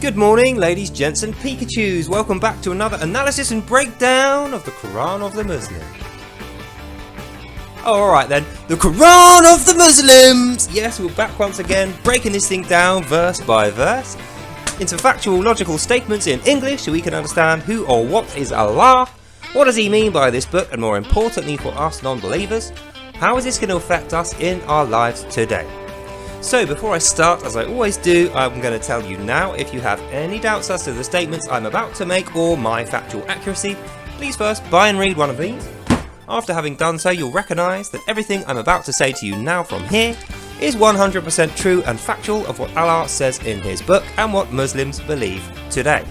Good morning, ladies, gents and Pikachus. Welcome back to another analysis and breakdown of the Quran of the Muslim. Alright then, the Quran of the Muslims! Yes, we're back once again, breaking this thing down verse by verse into factual, logical statements in English so we can understand who or what is Allah, what does he mean by this book, and more importantly for us non-believers, how is this going to affect us in our lives today? So before I start, as I always do, I'm going to tell you now, if you have any doubts as to the statements I'm about to make or my factual accuracy, please first buy and read one of these. After having done so, you'll recognise that everything I'm about to say to you now from here is 100% true and factual of what Allah says in his book and what Muslims believe today.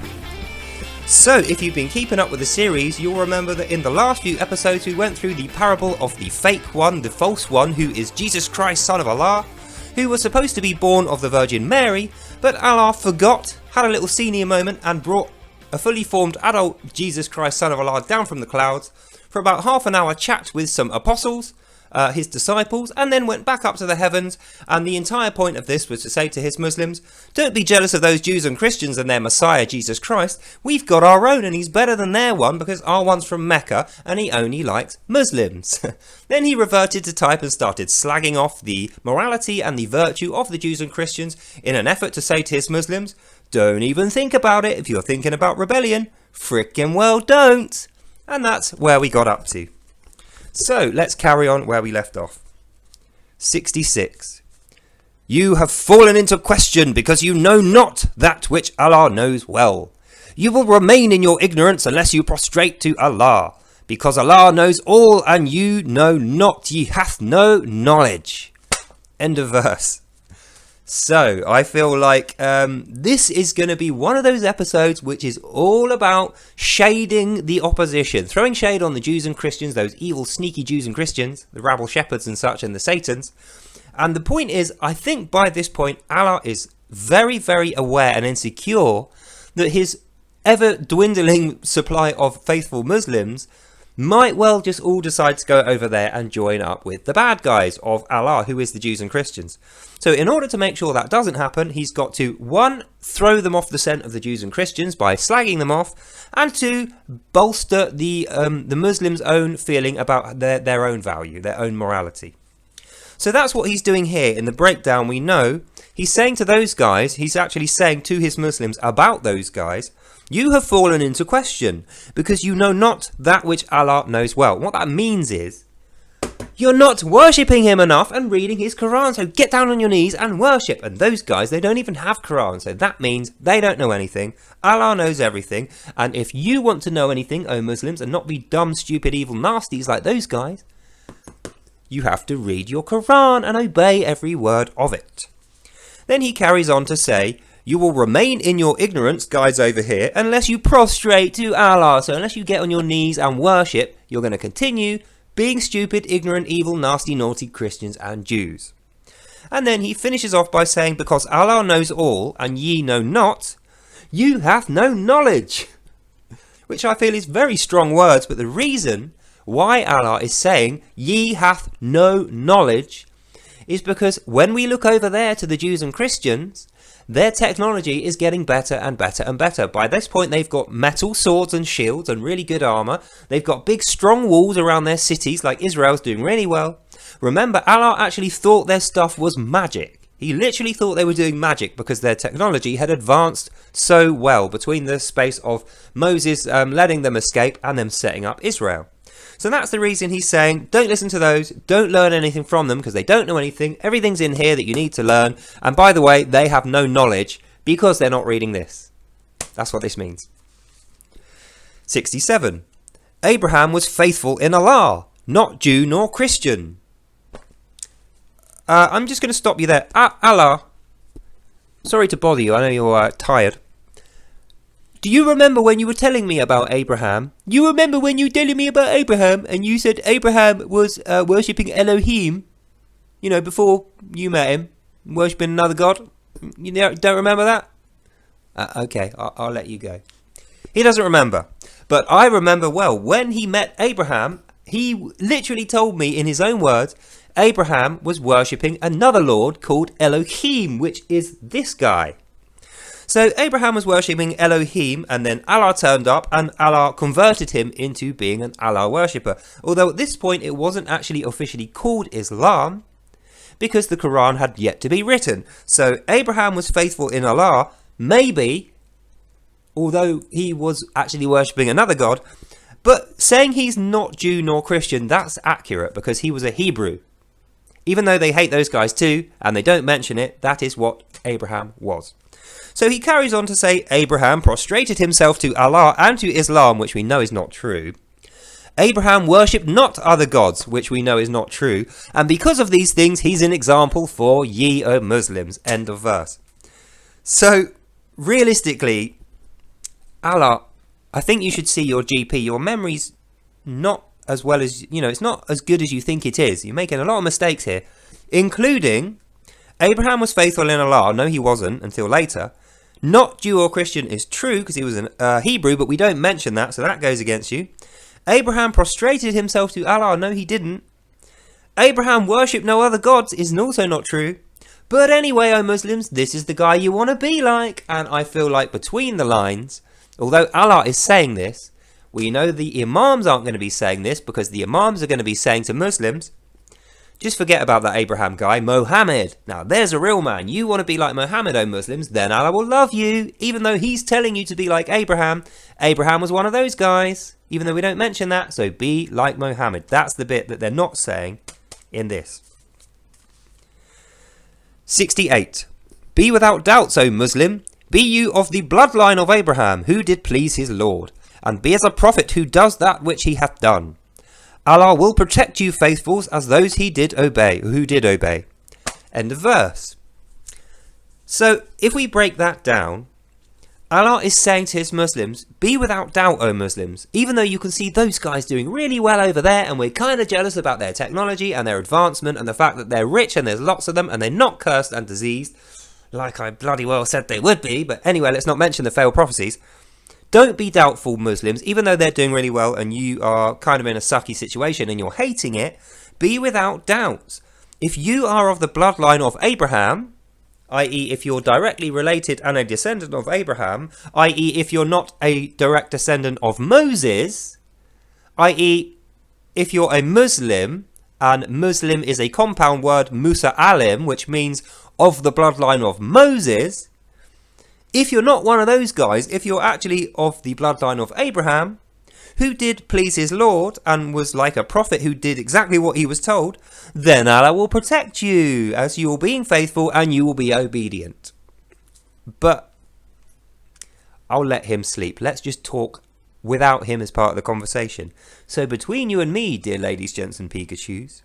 So if you've been keeping up with the series, you'll remember that in the last few episodes we went through the parable of the fake one, the false one, who is Jesus Christ, son of Allah, who was supposed to be born of the Virgin Mary, but Allah forgot, had a little senior moment and brought a fully formed adult Jesus Christ, son of Allah, down from the clouds for about half an hour chat with some apostles, his disciples, and then went back up to the heavens. And the entire point of this was to say to his Muslims, don't be jealous of those Jews and Christians and their Messiah Jesus Christ. We've got our own and he's better than their one because our one's from Mecca and he only likes Muslims. Then he reverted to type and started slagging off the morality and the virtue of the Jews and Christians in an effort to say to his Muslims, don't even think about it. If you're thinking about rebellion, frickin' well don't. And that's where we got up to. So let's carry on where we left off. 66. You have fallen into question because you know not that which Allah knows well. You will remain in your ignorance unless you prostrate to Allah, because Allah knows all and you know not, ye hath no knowledge. End of verse. So I feel like this is going to be one of those episodes which is all about shading the opposition, throwing shade on the Jews and Christians, those evil sneaky Jews and Christians, the rabble shepherds and such, and the Satans. And the point is, I think by this point Allah is very, very aware and insecure that his ever dwindling supply of faithful Muslims might well just all decide to go over there and join up with the bad guys of Allah, who is the Jews and Christians. So in order to make sure that doesn't happen, he's got to, 1, throw them off the scent of the Jews and Christians by slagging them off, and 2, bolster the Muslims' own feeling about their own value, their own morality. So that's what he's doing here. In the breakdown we know, he's saying to those guys, he's actually saying to his Muslims about those guys, you have fallen into question because you know not that which Allah knows well. What that means is you're not worshipping him enough and reading his Quran. So get down on your knees and worship. And those guys, they don't even have Quran. So that means they don't know anything. Allah knows everything. And if you want to know anything, O Muslims, and not be dumb, stupid, evil nasties like those guys, you have to read your Quran and obey every word of it. Then he carries on to say, you will remain in your ignorance, guys over here, unless you prostrate to Allah. So unless you get on your knees and worship, you're going to continue being stupid, ignorant, evil, nasty, naughty Christians and Jews. And then he finishes off by saying, because Allah knows all and ye know not, you have no knowledge. Which I feel is very strong words, but the reason why Allah is saying ye hath no knowledge is because when we look over there to the Jews and Christians, their technology is getting better and better and better. By this point, they've got metal swords and shields and really good armor. They've got big, strong walls around their cities, like Israel's doing really well. Remember, Allah actually thought their stuff was magic. He literally thought they were doing magic because their technology had advanced so well between the space of Moses letting them escape and them setting up Israel. So that's the reason he's saying, don't listen to those, don't learn anything from them because they don't know anything. Everything's in here that you need to learn. And by the way, they have no knowledge because they're not reading this. That's what this means. 67. Abraham was faithful in Allah, not Jew nor Christian. I'm just going to stop you there. Allah, sorry to bother you, I know you're tired. Do you remember when you were telling me about Abraham? You remember when you were telling me about Abraham and you said Abraham was worshipping Elohim? You know, before you met him, worshipping another god? You don't remember that? Okay, I'll let you go. He doesn't remember. But I remember well, when he met Abraham, he literally told me in his own words, Abraham was worshipping another lord called Elohim, which is this guy. So Abraham was worshipping Elohim, and then Allah turned up and Allah converted him into being an Allah worshipper. Although at this point it wasn't actually officially called Islam, because the Quran had yet to be written. So Abraham was faithful in Allah, maybe, although he was actually worshipping another god. But saying he's not Jew nor Christian, that's accurate, because he was a Hebrew. Even though they hate those guys too, and they don't mention it, that is what Abraham was. So he carries on to say, Abraham prostrated himself to Allah and to Islam, which we know is not true. Abraham worshipped not other gods, which we know is not true. And because of these things, he's an example for ye, O Muslims. End of verse. So, realistically, Allah, I think you should see your GP. Your memory's not as well as, it's not as good as you think it is. You're making a lot of mistakes here, including Abraham was faithful in Allah. No, he wasn't until later. Not Jew or Christian is true because he was a Hebrew, but we don't mention that, so that goes against you. Abraham prostrated himself to Allah. No, he didn't. Abraham worshipped no other gods is also not true. But anyway, O Muslims, this is the guy you want to be like. And I feel like between the lines, although Allah is saying this, we know the Imams aren't going to be saying this, because the Imams are going to be saying to Muslims, just forget about that Abraham guy, Mohammed. Now, there's a real man. You want to be like Mohammed, O Muslims, then Allah will love you. Even though he's telling you to be like Abraham. Abraham was one of those guys, even though we don't mention that. So be like Mohammed. That's the bit that they're not saying in this. 68. Be without doubts, O Muslim. Be you of the bloodline of Abraham, who did please his Lord. And be as a prophet who does that which he hath done. Allah will protect you, faithfuls, as those who did obey. End of verse. So, if we break that down, Allah is saying to his Muslims, be without doubt, O Muslims, even though you can see those guys doing really well over there, and we're kind of jealous about their technology and their advancement and the fact that they're rich and there's lots of them and they're not cursed and diseased, like I bloody well said they would be. But anyway, let's not mention the failed prophecies. Don't be doubtful, Muslims, even though they're doing really well and you are kind of in a sucky situation and you're hating it. Be without doubts. If you are of the bloodline of Abraham, i.e. if you're directly related and a descendant of Abraham, i.e. if you're not a direct descendant of Moses, i.e. if you're a Muslim, and Muslim is a compound word, Musa Alim, which means of the bloodline of Moses. If you're not one of those guys, if you're actually of the bloodline of Abraham, who did please his Lord and was like a prophet who did exactly what he was told, then Allah will protect you as you are being faithful and you will be obedient. But I'll let him sleep. Let's just talk without him as part of the conversation. So between you and me, dear ladies, gents and Pikachus,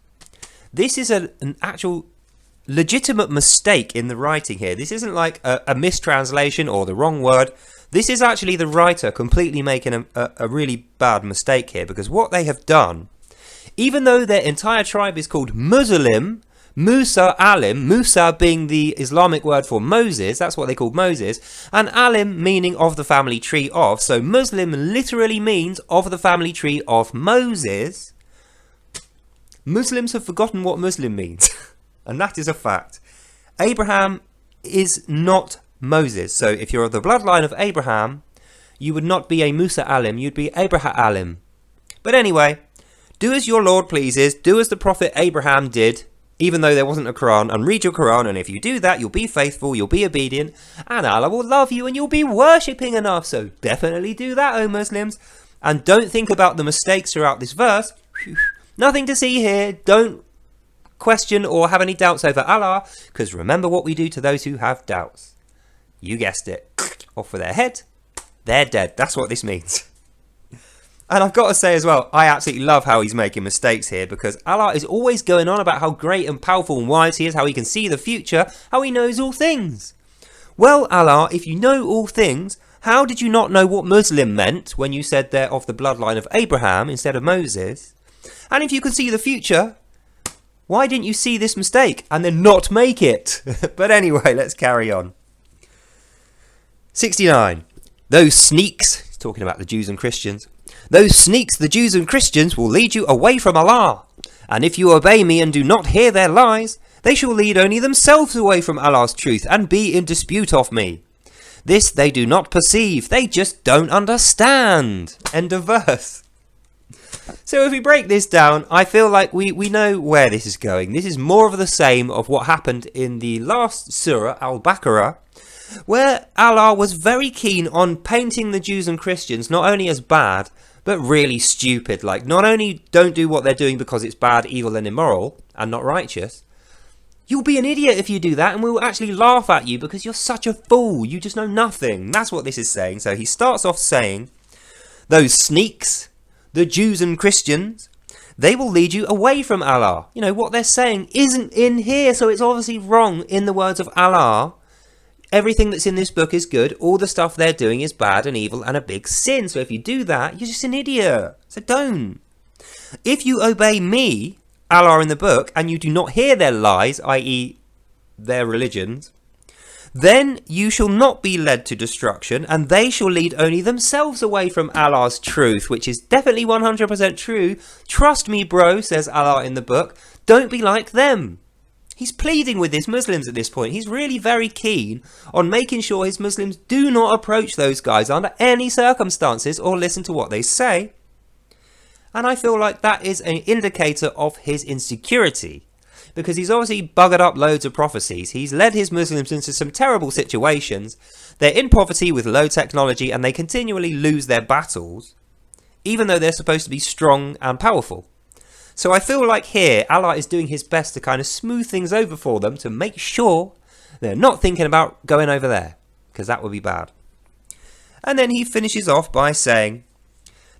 this is an actual legitimate mistake in the writing here. This isn't like a mistranslation or the wrong word. This is actually the writer completely making a really bad mistake here, because what they have done, even though their entire tribe is called Muslim, Musa Alim, Musa being the Islamic word for Moses, that's what they called Moses, and Alim meaning of the family tree of, so Muslim literally means of the family tree of Moses. Muslims have forgotten what Muslim means. And that is a fact. Abraham is not Moses. So if you're of the bloodline of Abraham, you would not be a Musa Alim, you'd be Abraham Alim. But anyway, do as your Lord pleases, do as the Prophet Abraham did, even though there wasn't a Quran, and read your Quran, and if you do that, you'll be faithful, you'll be obedient, and Allah will love you, and you'll be worshipping enough. So definitely do that, O Muslims. And don't think about the mistakes throughout this verse. Nothing to see here. Don't question or have any doubts over Allah, because remember what we do to those who have doubts. You guessed it. Off with their head, they're dead. That's what this means. And I've got to say as well, I absolutely love how he's making mistakes here, because Allah is always going on about how great and powerful and wise he is, how he can see the future, how he knows all things. Well, Allah, if you know all things, how did you not know what Muslim meant when you said they're of the bloodline of Abraham instead of Moses? And if you can see the future, why didn't you see this mistake and then not make it? But anyway, let's carry on. 69. Those sneaks, he's talking about the Jews and Christians, those sneaks, the Jews and Christians, will lead you away from Allah. And if you obey me and do not hear their lies, they shall lead only themselves away from Allah's truth and be in dispute of me. This they do not perceive. They just don't understand. End of verse. So if we break this down, I feel like we know where this is going. This is more of the same of what happened in the last surah, Al-Baqarah, where Allah was very keen on painting the Jews and Christians not only as bad, but really stupid. Like, not only don't do what they're doing because it's bad, evil and immoral, and not righteous, you'll be an idiot if you do that, and we will actually laugh at you because you're such a fool. You just know nothing. That's what this is saying. So he starts off saying, those sneaks, the Jews and Christians, they will lead you away from Allah. You know, what they're saying isn't in here, so it's obviously wrong in the words of Allah. Everything that's in this book is good. All the stuff they're doing is bad and evil and a big sin. So if you do that, you're just an idiot. So don't. If you obey me, Allah in the book, and you do not hear their lies, i.e. their religions, then you shall not be led to destruction, and they shall lead only themselves away from Allah's truth, which is definitely 100% true. Trust me, bro, says Allah in the book. Don't be like them. He's pleading with his Muslims at this point. He's really very keen on making sure his Muslims do not approach those guys under any circumstances or listen to what they say. And I feel like that is an indicator of his insecurity, because he's obviously buggered up loads of prophecies. He's led his Muslims into some terrible situations. They're in poverty with low technology, and they continually lose their battles, even though they're supposed to be strong and powerful. So I feel like here, Allah is doing his best to kind of smooth things over for them to make sure they're not thinking about going over there, because that would be bad. And then he finishes off by saying,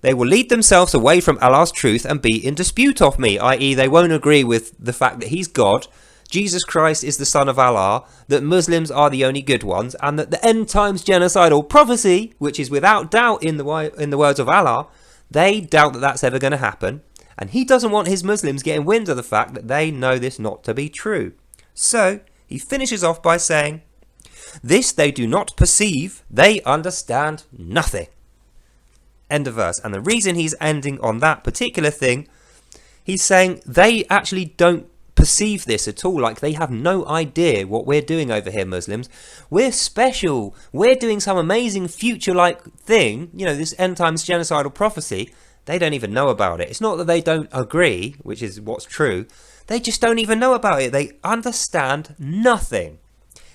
they will lead themselves away from Allah's truth and be in dispute of me, i.e. they won't agree with the fact that he's God, Jesus Christ is the son of Allah, that Muslims are the only good ones, and that the end times genocidal prophecy, which is without doubt in the words of Allah, they doubt that that's ever going to happen. And he doesn't want his Muslims getting wind of the fact that they know this not to be true. So he finishes off by saying, this they do not perceive, they understand nothing. End of verse. And the reason he's ending on that particular thing, he's saying they actually don't perceive this at all. Like, they have no idea what we're doing over here, Muslims. We're special. We're doing some amazing future-like thing. You know, this end times genocidal prophecy. They don't even know about it. It's not that they don't agree, which is what's true. They just don't even know about it. They understand nothing.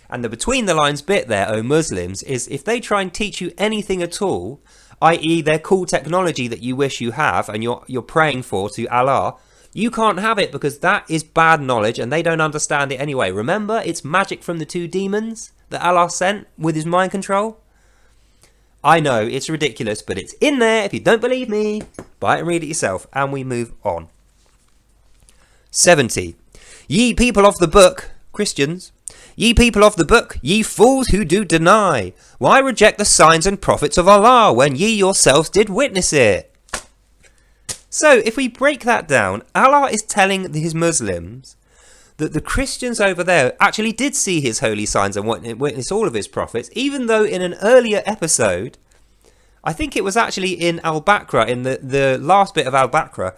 And the between the lines bit there, oh Muslims, is if they try and teach you anything at all, i.e. their cool technology that you wish you have and you're praying for to Allah, you can't have it because that is bad knowledge and they don't understand it anyway. Remember, it's magic from the two demons that Allah sent with his mind control? I know, it's ridiculous, but it's in there. If you don't believe me, buy it and read it yourself. And we move on. 70. Ye people of the book, Christians, ye people of the book, ye fools who do deny, why reject the signs and prophets of Allah when ye yourselves did witness it? So if we break that down, Allah is telling his Muslims that the Christians over there actually did see his holy signs and witness all of his prophets, even though in an earlier episode, I think it was actually in Al-Baqarah, in the last bit of Al-Baqarah,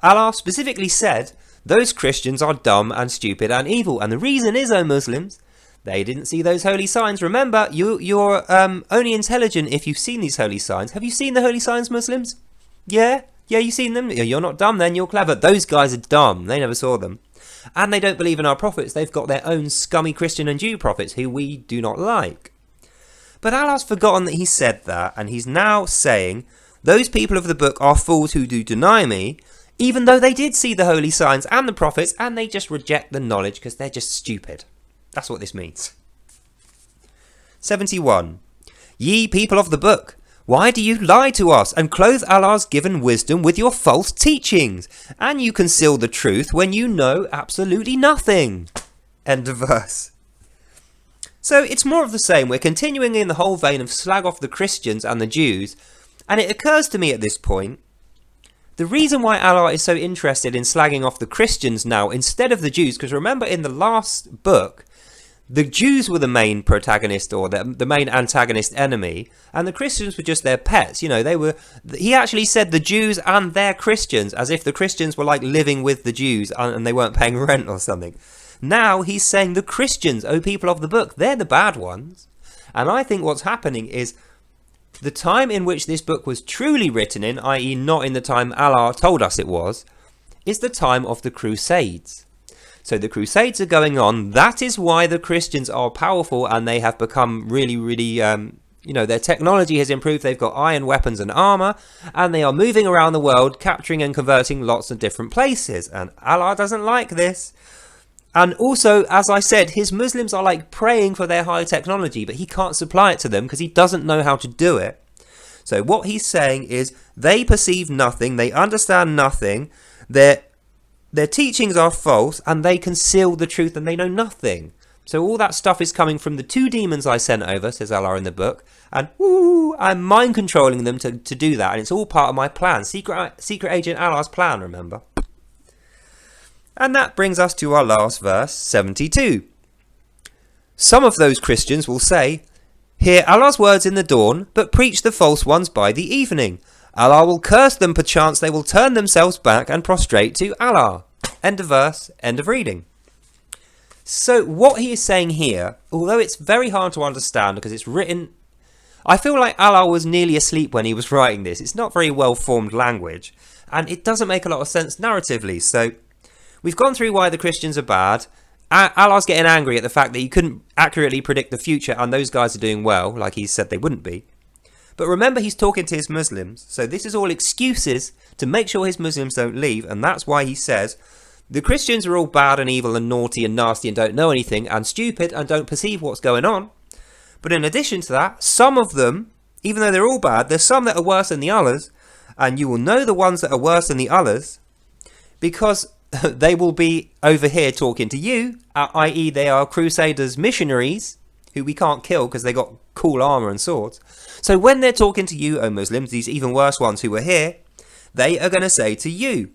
Allah specifically said, those Christians are dumb and stupid and evil. And the reason is, oh Muslims, they didn't see those holy signs. Remember, you're only intelligent if you've seen these holy signs. Have you seen the holy signs, Muslims? Yeah? Yeah, you've seen them? You're not dumb then, you're clever. Those guys are dumb. They never saw them. And they don't believe in our prophets. They've got their own scummy Christian and Jew prophets who we do not like. But Allah's forgotten that he said that, and he's now saying, those people of the book are fools who do deny me, even though they did see the holy signs and the prophets, and they just reject the knowledge because they're just stupid. That's what this means. 71. Ye people of the book, why do you lie to us and clothe Allah's given wisdom with your false teachings? And you conceal the truth when you know absolutely nothing. End of verse. So it's more of the same. We're continuing in the whole vein of slag off the Christians and the Jews. And it occurs to me at this point, the reason why Allah is so interested in slagging off the Christians now instead of the Jews, because remember in the last book, the Jews were the main protagonist or the main antagonist enemy, and the Christians were just their pets. You know, he actually said the Jews and their Christians, as if the Christians were like living with the Jews and they weren't paying rent or something. Now he's saying the Christians, oh people of the book, they're the bad ones. And I think what's happening is the time in which this book was truly written in, i.e. not in the time Allah told us it was, is the time of the Crusades. So the Crusades are going on. That is why the Christians are powerful, and they have become really, really, their technology has improved. They've got iron weapons and armor, and they are moving around the world, capturing and converting lots of different places. And Allah doesn't like this. And also, as I said, his Muslims are like praying for their high technology, but he can't supply it to them because he doesn't know how to do it. So what he's saying is they perceive nothing, they understand nothing, their teachings are false, and they conceal the truth, and they know nothing. So all that stuff is coming from the 2 demons I sent over, says Allah in the book, and I'm mind controlling them to do that, and it's all part of my plan. Secret agent Allah's plan, remember? And that brings us to our last verse, 72. Some of those Christians will say, hear Allah's words in the dawn, but preach the false ones by the evening. Allah will curse them, perchance they will turn themselves back and prostrate to Allah. End of verse, end of reading. So what he is saying here, although it's very hard to understand because it's written, I feel like Allah was nearly asleep when he was writing this. It's not very well formed language, and it doesn't make a lot of sense narratively. So we've gone through why the Christians are bad. Allah's getting angry at the fact that he couldn't accurately predict the future, and those guys are doing well, like he said they wouldn't be. But remember, he's talking to his Muslims, so this is all excuses to make sure his Muslims don't leave, and that's why he says, the Christians are all bad and evil and naughty and nasty and don't know anything and stupid and don't perceive what's going on. But in addition to that, some of them, even though they're all bad, there's some that are worse than the others, and you will know the ones that are worse than the others because they will be over here talking to you, i.e. they are Crusaders, missionaries, who we can't kill because they got cool armor and swords. So when they're talking to you, O Muslims, these even worse ones who are here, they are going to say to you,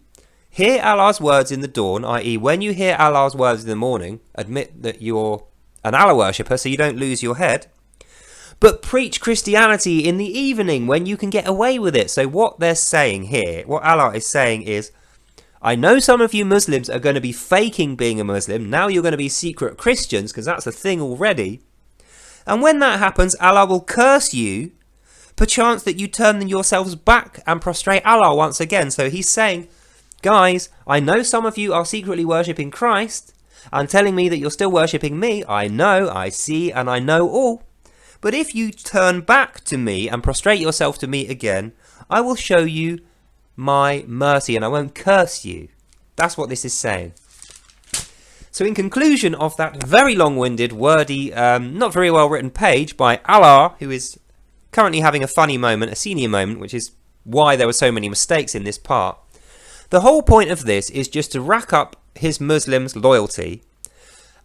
hear Allah's words in the dawn, i.e. when you hear Allah's words in the morning, admit that you're an Allah worshipper so you don't lose your head, but preach Christianity in the evening when you can get away with it. So what they're saying here, what Allah is saying is, I know some of you Muslims are going to be faking being a Muslim, now you're going to be secret Christians because that's a thing already. And when that happens, Allah will curse you, perchance that you turn yourselves back and prostrate Allah once again. So he's saying, guys, I know some of you are secretly worshipping Christ and telling me that you're still worshipping me. I know, I see, and I know all. But if you turn back to me and prostrate yourself to me again, I will show you my mercy and I won't curse you. That's what this is saying. So in conclusion of that very long-winded, wordy, not very well written page by Allah, who is currently having a funny moment, a senior moment, which is why there were so many mistakes in this part. The whole point of this is just to rack up his Muslims' loyalty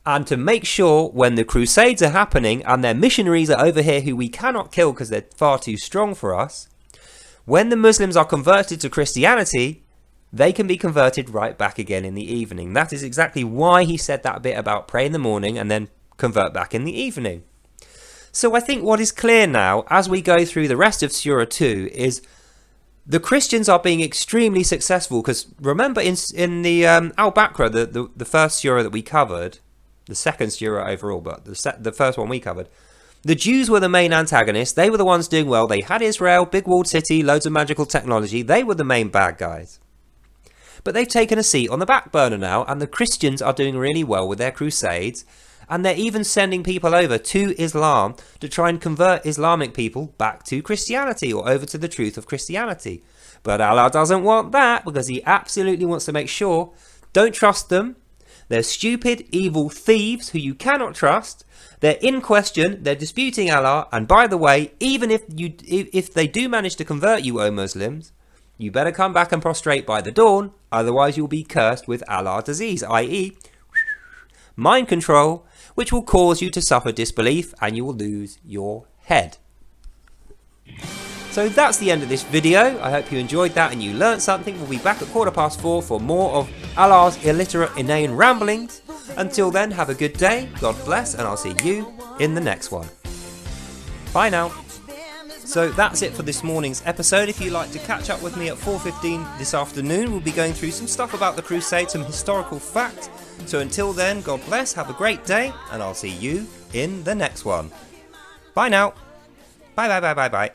and to make sure when the Crusades are happening and their missionaries are over here who we cannot kill because they're far too strong for us, when the Muslims are converted to Christianity, they can be converted right back again in the evening. That is exactly why he said that bit about pray in the morning and then convert back in the evening. So I think what is clear now, as we go through the rest of Surah 2, is the Christians are being extremely successful. Because remember in the Al-Baqarah, the first surah that we covered, the second surah overall, but the first one we covered, the Jews were the main antagonists. They were the ones doing well. They had Israel, big walled city, loads of magical technology. They were the main bad guys. But they've taken a seat on the back burner now, and the Christians are doing really well with their crusades, and they're even sending people over to Islam to try and convert Islamic people back to Christianity or over to the truth of Christianity. But Allah doesn't want that because he absolutely wants to make sure, don't trust them. They're stupid, evil thieves who you cannot trust. They're in question, they're disputing Allah, and by the way, even if they do manage to convert you, O Muslims, you better come back and prostrate by the dawn, otherwise you'll be cursed with Allah disease, i.e. mind control, which will cause you to suffer disbelief and you will lose your head. So that's the end of this video. I hope you enjoyed that and you learnt something. We'll be back at 4:15 for more of Allah's illiterate, inane ramblings. Until then, have a good day, God bless, and I'll see you in the next one. Bye now. So that's it for this morning's episode. If you'd like to catch up with me at 4:15 this afternoon, we'll be going through some stuff about the Crusades, some historical fact. So until then, God bless, have a great day, and I'll see you in the next one. Bye now. Bye.